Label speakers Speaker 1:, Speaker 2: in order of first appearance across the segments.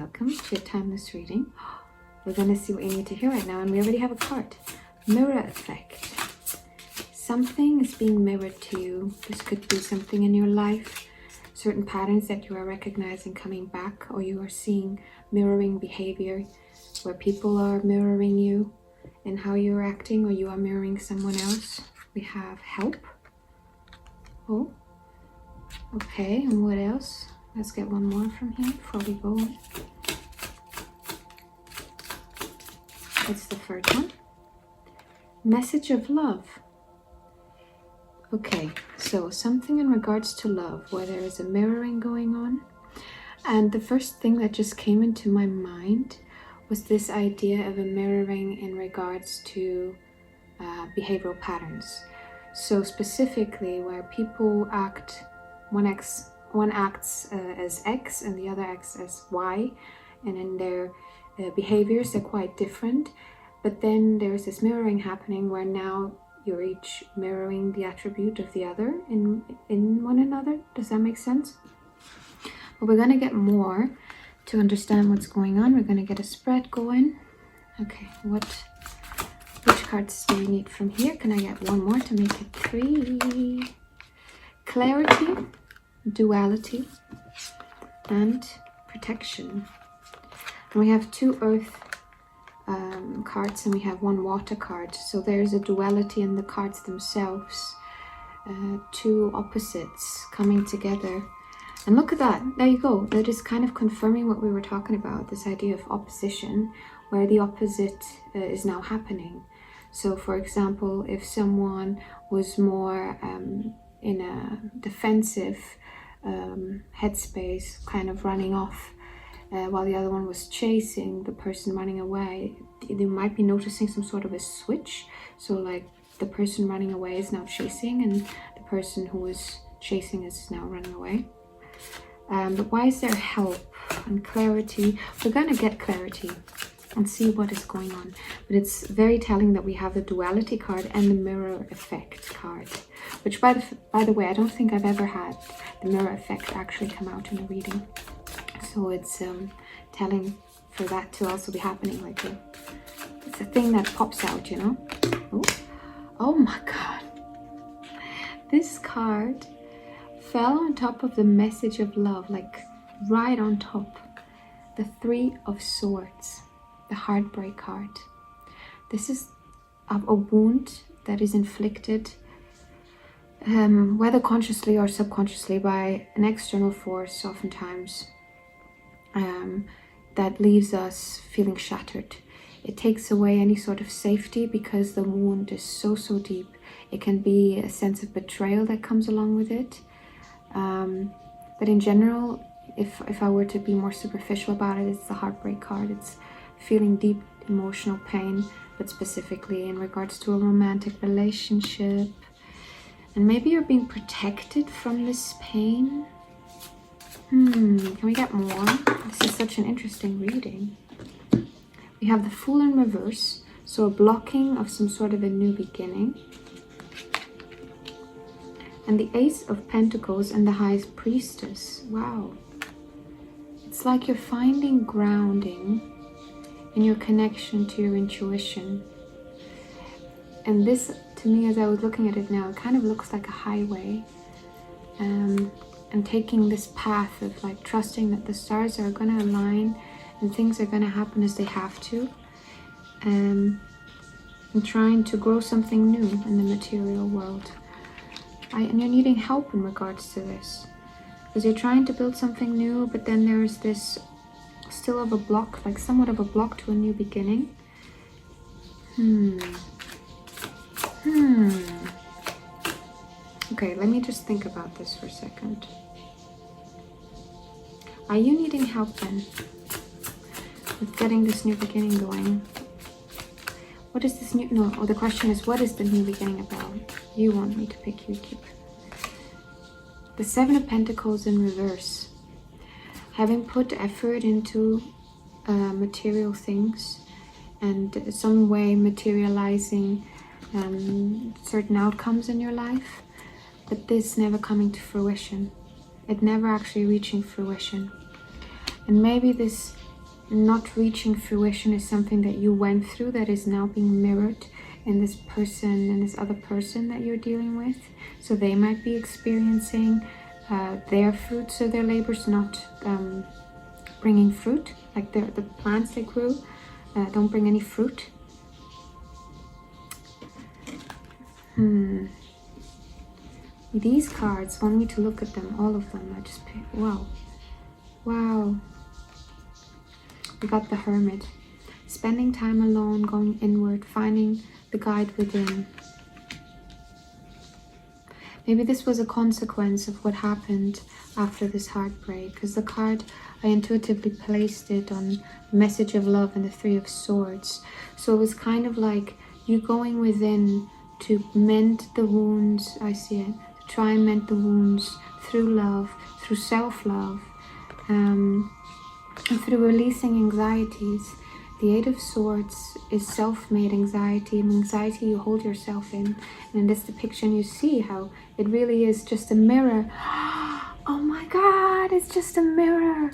Speaker 1: welcome to your timeless reading. We're going to see what you need to hear right now, and we already have a card. Mirror effect. Something is being mirrored to you. This could be something in your life, certain patterns that you are recognizing coming back, or you are seeing mirroring behavior where people are mirroring you and how you're acting, or you are mirroring someone else. We have help. Oh, okay, and what else? Let's get one more from here before we go on. It's the third one. Message of love. Okay, so something in regards to love, where there is a mirroring going on. And the first thing that just came into my mind was this idea of a mirroring in regards to behavioral patterns. So specifically where people act, one acts as X and the other acts as Y, and in their behaviors they're quite different, but then there's this mirroring happening where now you're each mirroring the attribute of the other in one another. Does that make sense? But we're going to get more to understand what's going on. We're going to get a spread going. Okay, which cards do we need from here? Can I get one more to make it 3? Clarity, duality, and protection. And we have 2 earth cards, and we have 1 water card. So there's a duality in the cards themselves. 2 opposites coming together. And look at that. There you go. That is kind of confirming what we were talking about, this idea of opposition, where the opposite is now happening. So for example, if someone was more in a defensive headspace, kind of running off, while the other one was chasing the person running away, they might be noticing some sort of a switch. So like the person running away is now chasing, and the person who was chasing is now running away. But why is there help and clarity? We're going to get clarity and see what is going on. But it's very telling that we have the duality card and the mirror effect card, which by the way, I don't think I've ever had the mirror effect actually come out in a reading. So it's telling for that to also be happening. Like it's a thing that pops out, you know. Ooh. Oh my god, this card fell on top of the message of love, like right on top. The 3 of Swords, the heartbreak card. This is a wound that is inflicted, whether consciously or subconsciously, by an external force oftentimes, that leaves us feeling shattered. It takes away any sort of safety because the wound is so deep. It can be a sense of betrayal that comes along with it. But in general, if I were to be more superficial about it, it's the heartbreak card. It's feeling deep emotional pain, but specifically in regards to a romantic relationship. And maybe you're being protected from this pain. Can we get more? This is such an interesting reading. We have the Fool in reverse, so a blocking of some sort of a new beginning. And the Ace of Pentacles and the High Priestess. Wow. It's like you're finding grounding in your connection to your intuition. And this, to me, as I was looking at it now, it kind of looks like a highway. And taking this path of like trusting that the stars are going to align and things are going to happen as they have to. And trying to grow something new in the material world. And you're needing help in regards to this, because you're trying to build something new, but then there's this still of a block, like somewhat of a block to a new beginning. Okay, let me just think about this for a second. Are you needing help then with getting this new beginning going? What is this new, the question is, what is the new beginning about? You want me to pick, you keep. The 7 of Pentacles in reverse. Having put effort into material things and some way materializing certain outcomes in your life, but this never coming to fruition. It never actually reaching fruition. And maybe this not reaching fruition is something that you went through that is now being mirrored in this person and this other person that you're dealing with. So they might be experiencing their fruits of their labors not bringing fruit, like the plants they grew don't bring any fruit. These cards want me to look at them, all of them. I just pick, wow. We got the Hermit. Spending time alone, going inward, finding the guide within. Maybe this was a consequence of what happened after this heartbreak, because the card, I intuitively placed it on message of love and the Three of Swords. So it was kind of like you going within to mend the wounds, I see it, to try and mend the wounds through love, through self-love, and through releasing anxieties. The Eight of Swords is self-made anxiety, and anxiety you hold yourself in. And in this depiction you see how it really is just a mirror. Oh my God, it's just a mirror.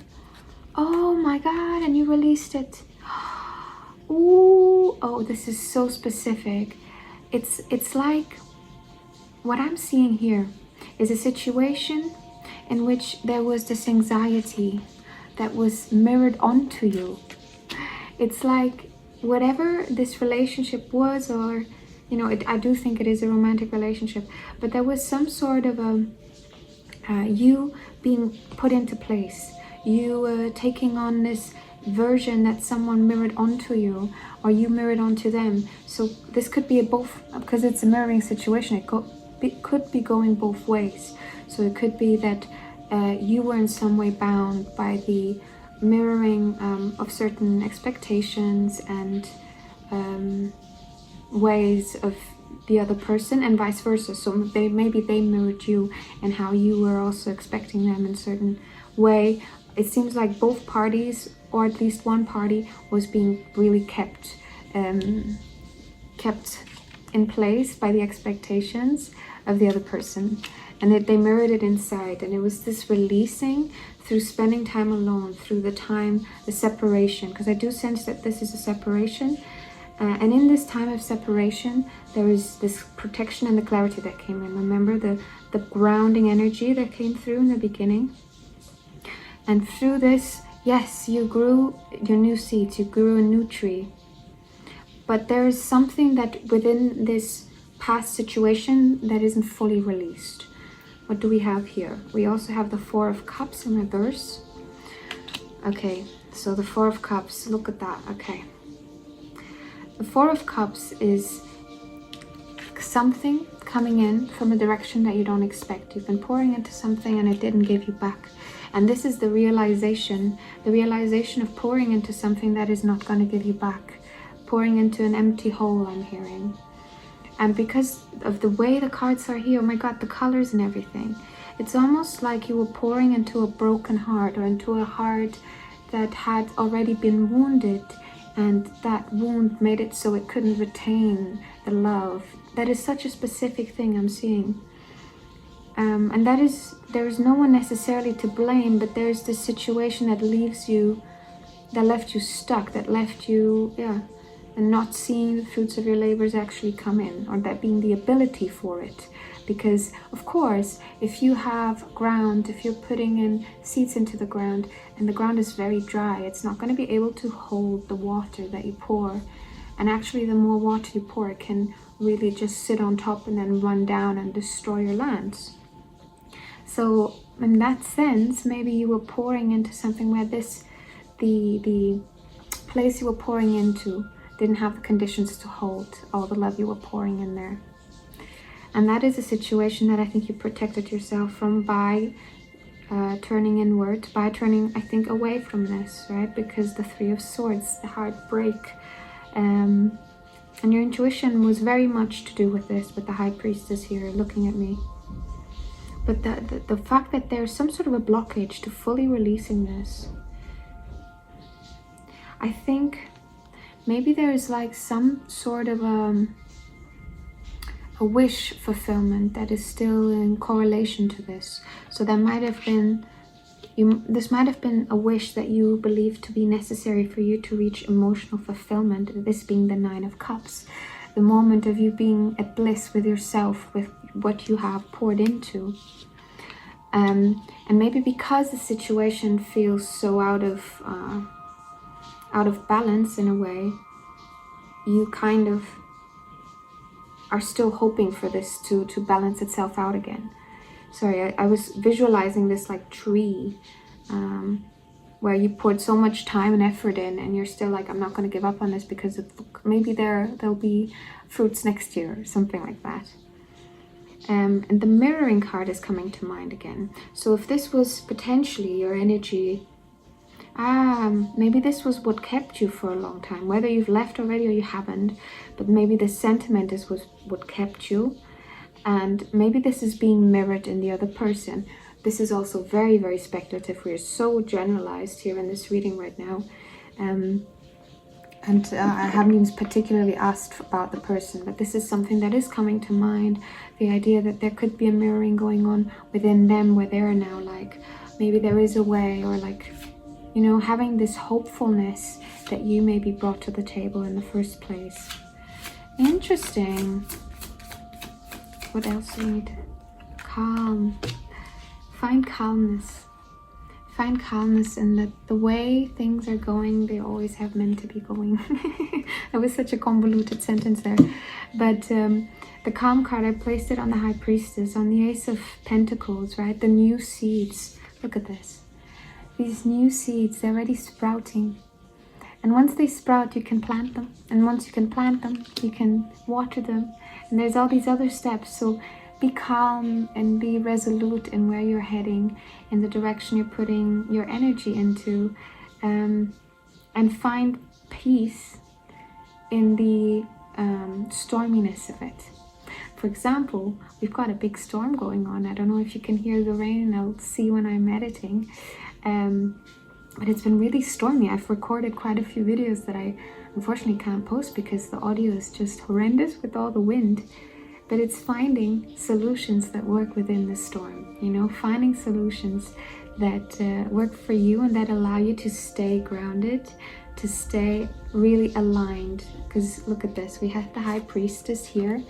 Speaker 1: Oh my God, and you released it. Ooh, oh, this is so specific. It's like, what I'm seeing here is a situation in which there was this anxiety that was mirrored onto you. It's like whatever this relationship was, or, you know, I do think it is a romantic relationship, but there was some sort of you being put into place, you taking on this version that someone mirrored onto you, or you mirrored onto them. So this could be a both, because it's a mirroring situation, it could be going both ways. So it could be that you were in some way bound by the mirroring of certain expectations and ways of the other person, and vice versa. So maybe they mirrored you and how you were also expecting them in a certain way. It seems like both parties, or at least one party, was being really kept in place by the expectations of the other person, and that they mirrored it inside. And it was this releasing through spending time alone, through the separation, because I do sense that this is a separation. And in this time of separation, there is this protection and the clarity that came in. Remember the grounding energy that came through in the beginning? And through this, yes, you grew your new seeds, you grew a new tree. But there is something that within this past situation that isn't fully released. What do we have here? We also have the Four of Cups in reverse. Okay, so the Four of Cups, look at that, okay. The Four of Cups is something coming in from a direction that you don't expect. You've been pouring into something and it didn't give you back. And this is the realization of pouring into something that is not going to give you back. Pouring into an empty hole, I'm hearing. And because of the way the cards are here, oh my God, the colors and everything, it's almost like you were pouring into a broken heart, or into a heart that had already been wounded, and that wound made it so it couldn't retain the love. That is such a specific thing I'm seeing. And that is, there is no one necessarily to blame, but there's this situation that leaves you, that left you stuck, that left you, and not seeing the fruits of your labors actually come in, or that being the ability for it. Because of course, if you have ground, if you're putting in seeds into the ground and the ground is very dry, it's not going to be able to hold the water that you pour. And actually, the more water you pour, it can really just sit on top and then run down and destroy your lands. So in that sense, maybe you were pouring into something where the place you were pouring into didn't have the conditions to hold all the love you were pouring in there. And that is a situation that I think you protected yourself from by turning inward, by turning, I think, away from this, right? Because the Three of Swords, the heartbreak, and your intuition was very much to do with this, with the High Priestess here looking at me. But the fact that there's some sort of a blockage to fully releasing this, I think maybe there is like some sort of a wish fulfillment that is still in correlation to this. So there might have been This might have been a wish that you believed to be necessary for you to reach emotional fulfillment, this being the Nine of Cups. The moment of you being at bliss with yourself, with what you have poured into. And maybe because the situation feels so out of balance in a way, you kind of are still hoping for this to balance itself out again. Sorry, I was visualizing this like tree, where you poured so much time and effort in, and you're still like, I'm not going to give up on this because maybe there'll be fruits next year or something like that. And the mirroring card is coming to mind again. So if this was potentially your energy, maybe this was what kept you for a long time, whether you've left already or you haven't, but maybe the sentiment was what kept you. And maybe this is being mirrored in the other person. This is also very, very speculative. We're so generalized here in this reading right now. I haven't even particularly asked about the person, but this is something that is coming to mind. The idea that there could be a mirroring going on within them, where they're now like, maybe there is a way, or like, you know, having this hopefulness that you maybe brought to the table in the first place. Interesting. What else do we need? Calm. Find calmness. Find calmness in that the way things are going, they always have meant to be going. That was such a convoluted sentence there. But the calm card, I placed it on the High Priestess, on the Ace of Pentacles, right? The new seeds. Look at this. These new seeds, they're already sprouting. And once they sprout, you can plant them. And once you can plant them, you can water them. And there's all these other steps. So be calm and be resolute in where you're heading, in the direction you're putting your energy into, and find peace in the storminess of it. For example, we've got a big storm going on. I don't know if you can hear the rain. I'll see when I'm editing. But it's been really stormy. I've recorded quite a few videos that I unfortunately can't post because the audio is just horrendous with all the wind. But it's finding solutions that work within the storm, you know, finding solutions that work for you and that allow you to stay grounded, to stay really aligned. Because look at this, we have the High Priestess here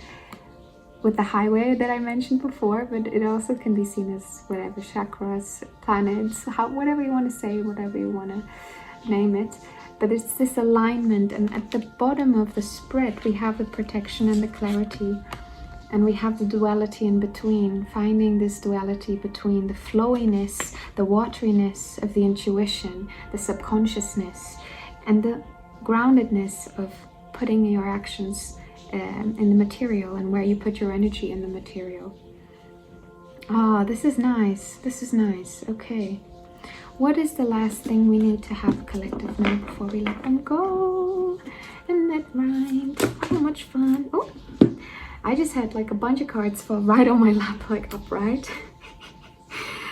Speaker 1: with the highway that I mentioned before, but it also can be seen as whatever, chakras, planets, whatever you want to say, whatever you want to name it. But it's this alignment, and at the bottom of the spread we have the protection and the clarity. And we have the duality in between, finding this duality between the flowiness, the wateriness of the intuition, the subconsciousness, and the groundedness of putting your actions in the material, and where you put your energy in the material. This is nice. This is nice. Okay. What is the last thing we need to have collective now before we let them go? And that rhymed. How much fun. Oh! I just had like a bunch of cards fall right on my lap, like upright.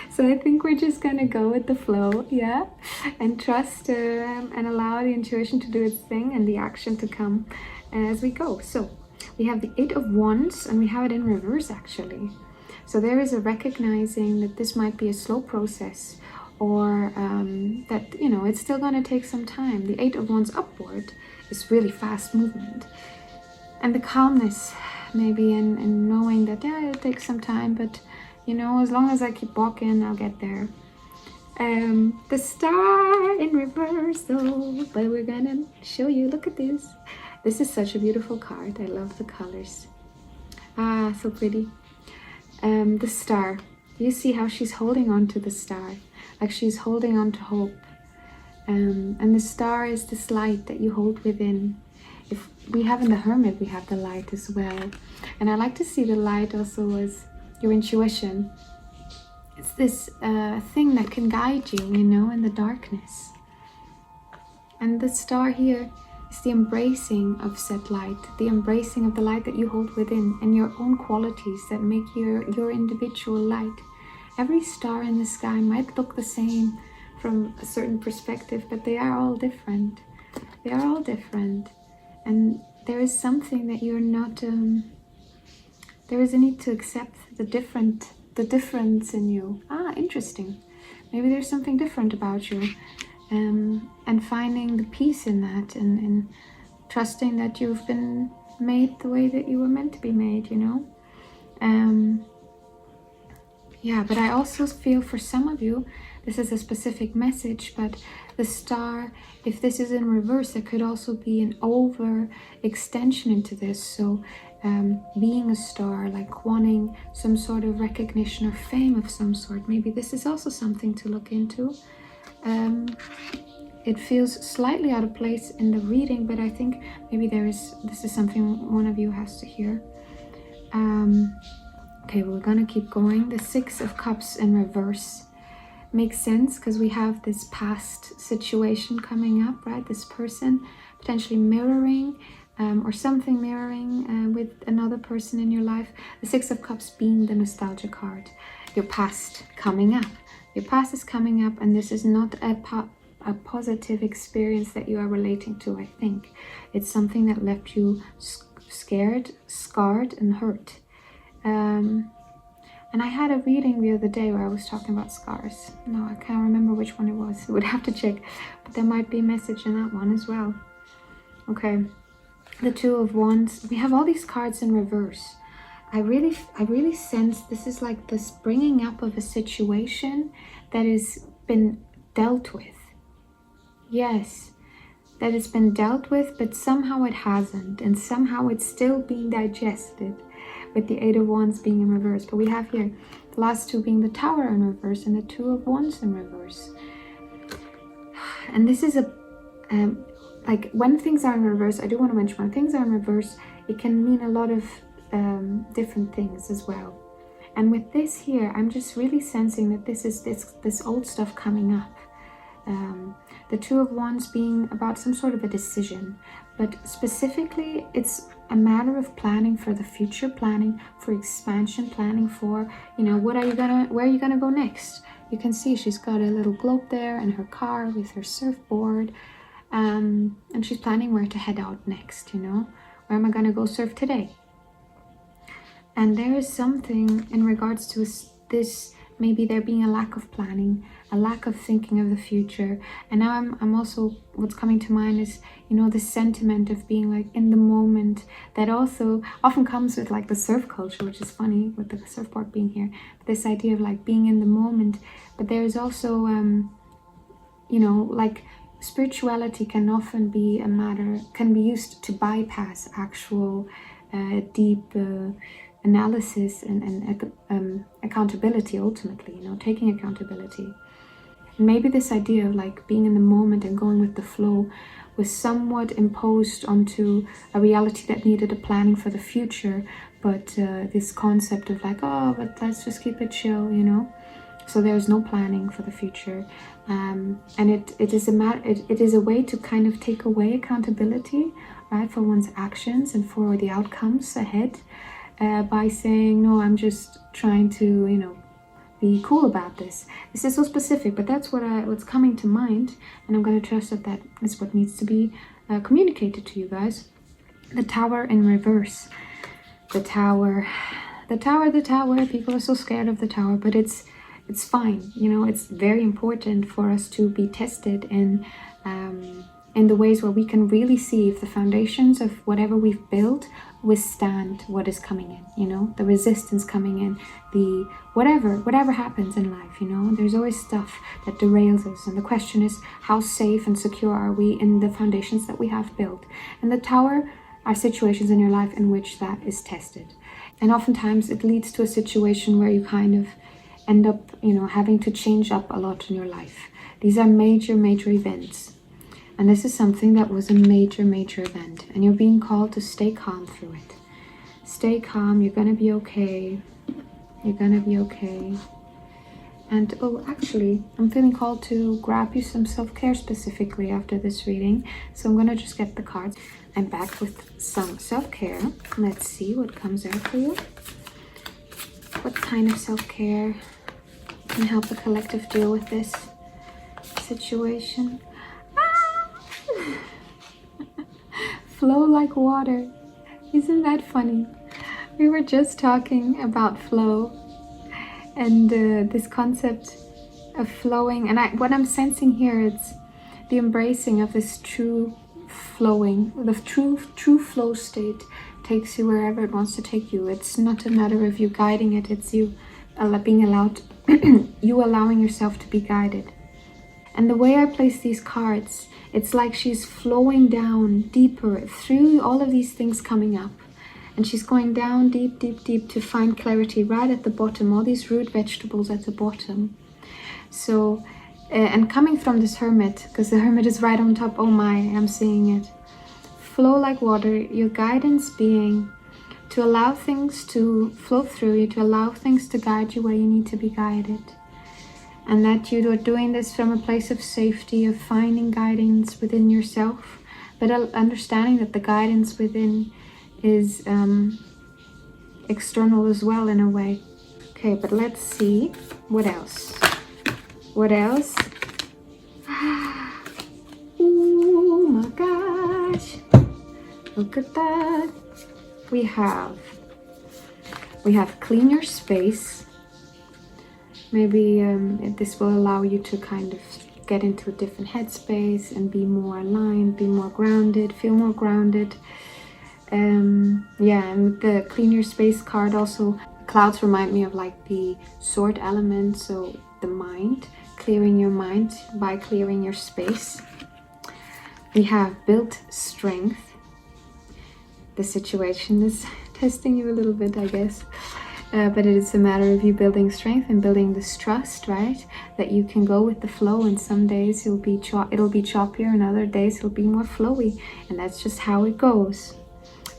Speaker 1: So I think we're just gonna go with the flow, yeah? And trust and allow the intuition to do its thing and the action to come as we go. So we have the Eight of Wands, and we have it in reverse actually. So there is a recognizing that this might be a slow process, or that, you know, it's still gonna take some time. The Eight of Wands upward is really fast movement. And the calmness, maybe in knowing that, yeah, it takes some time, but you know, as long as I keep walking, I'll get there. The Star in reverse though, but we're gonna show you. Look at this. This is such a beautiful card. I love the colors. So pretty. The Star. You see how she's holding on to the star, like she's holding on to hope. And the star is this light that you hold within. If we have in the Hermit, we have the light as well. And I like to see the light also as your intuition. It's this thing that can guide you, you know, in the darkness. And the star here is the embracing of said light, the embracing of the light that you hold within, and your own qualities that make your individual light. Every star in the sky might look the same from a certain perspective, but they are all different. They are all different. And there is something that you're not, there is a need to accept the difference in you. Interesting. Maybe there's something different about you. And finding the peace in that, and trusting that you've been made the way that you were meant to be made, you know. Yeah, but I also feel for some of you, this is a specific message, but the star, if this is in reverse, there could also be an over extension into this. So being a star, like wanting some sort of recognition or fame of some sort, maybe this is also something to look into. It feels slightly out of place in the reading, but I think maybe this is something one of you has to hear. Okay, we're gonna keep going. The Six of Cups in reverse makes sense because we have this past situation coming up, right? This person potentially mirroring or something mirroring with another person in your life. The Six of Cups being the nostalgia card. Your past coming up. Your past is coming up, and this is not a positive experience that you are relating to, I think. It's something that left you scared, scarred, and hurt. And I had a reading the other day where I was talking about scars. No, I can't remember which one it was. I would have to check. But there might be a message in that one as well. Okay. The Two of Wands. We have all these cards in reverse. I really sense this is like this bringing up of a situation that has been dealt with. Yes, that has been dealt with, but somehow it hasn't, and somehow it's still being digested, with the Eight of Wands being in reverse. But we have here the last two being the Tower in reverse and the Two of Wands in reverse. And this is like when things are in reverse, I do want to mention when things are in reverse, it can mean a lot of different things as well. And with this here, I'm just really sensing that this is this old stuff coming up. The Two of Wands being about some sort of a decision, but specifically it's a matter of planning for the future, planning for expansion, planning for, you know, where are you gonna go next? You can see she's got a little globe there in her car with her surfboard, and she's planning where to head out next, you know, where am I gonna go surf today? And there is something in regards to this, maybe there being a lack of planning, a lack of thinking of the future. And now I'm also, what's coming to mind is, you know, this sentiment of being like in the moment, that also often comes with like the surf culture, which is funny with the surfboard being here. But this idea of like being in the moment. But there's also, you know, like spirituality can often be can be used to bypass actual deep analysis and accountability, ultimately, you know, taking accountability. And maybe this idea of like being in the moment and going with the flow was somewhat imposed onto a reality that needed a planning for the future, but this concept of like, oh, but let's just keep it chill, you know. So there's no planning for the future, and it is a way to kind of take away accountability, right, for one's actions and for the outcomes ahead, by saying, no, I'm just trying to, you know, be cool about this. This is so specific, but that's what's coming to mind, and I'm going to trust that is what needs to be communicated to you guys. The Tower in reverse. The tower. People are so scared of the tower, but it's fine, you know. It's very important for us to be tested in the ways where we can really see if the foundations of whatever we've built withstand what is coming in, you know, the resistance coming in, the whatever happens in life, you know. There's always stuff that derails us, and the question is, how safe and secure are we in the foundations that we have built? And the tower are situations in your life in which that is tested, and oftentimes it leads to a situation where you kind of end up, you know, having to change up a lot in your life. These are major events. And this is something that was a major event. And you're being called to stay calm through it. Stay calm. You're going to be okay. You're going to be okay. And, oh, actually, I'm feeling called to grab you some self-care specifically after this reading. So I'm going to just get the cards. I'm back with some self-care. Let's see what comes out for you. What kind of self-care can help the collective deal with this situation? Flow like water. Isn't that funny? We were just talking about flow and this concept of flowing. And what I'm sensing here, it's the embracing of this true flowing. The true flow state takes you wherever it wants to take you. It's not a matter of you guiding it, it's you being allowed, you allowing yourself to be guided. And the way I place these cards, it's like she's flowing down deeper through all of these things coming up. And she's going down deep, deep, deep to find clarity right at the bottom, all these root vegetables at the bottom. So, and coming from this hermit, because the hermit is right on top, oh my, I'm seeing it. Flow like water, your guidance being to allow things to flow through you, to allow things to guide you where you need to be guided. And that you are doing this from a place of safety, of finding guidance within yourself, but understanding that the guidance within is external as well in a way. Okay, but let's see what else. What else? Oh my gosh! Look at that. We have clean your space. Maybe this will allow you to kind of get into a different headspace and be more aligned, be more grounded, feel more grounded. Yeah, and with the clean your space card also, clouds remind me of like the sword element, so the mind, clearing your mind by clearing your space. We have built strength. The situation is testing you a little bit, I guess. But it is a matter of you building strength and building this trust, right? That you can go with the flow, and some days it'll be choppier, and other days it'll be more flowy, and that's just how it goes.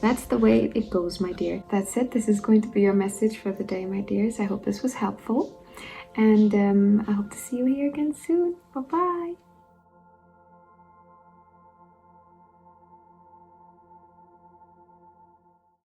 Speaker 1: That's the way it goes, my dear. That's it. This is going to be your message for the day, my dears. I hope this was helpful, and I hope to see you here again soon. Bye-bye.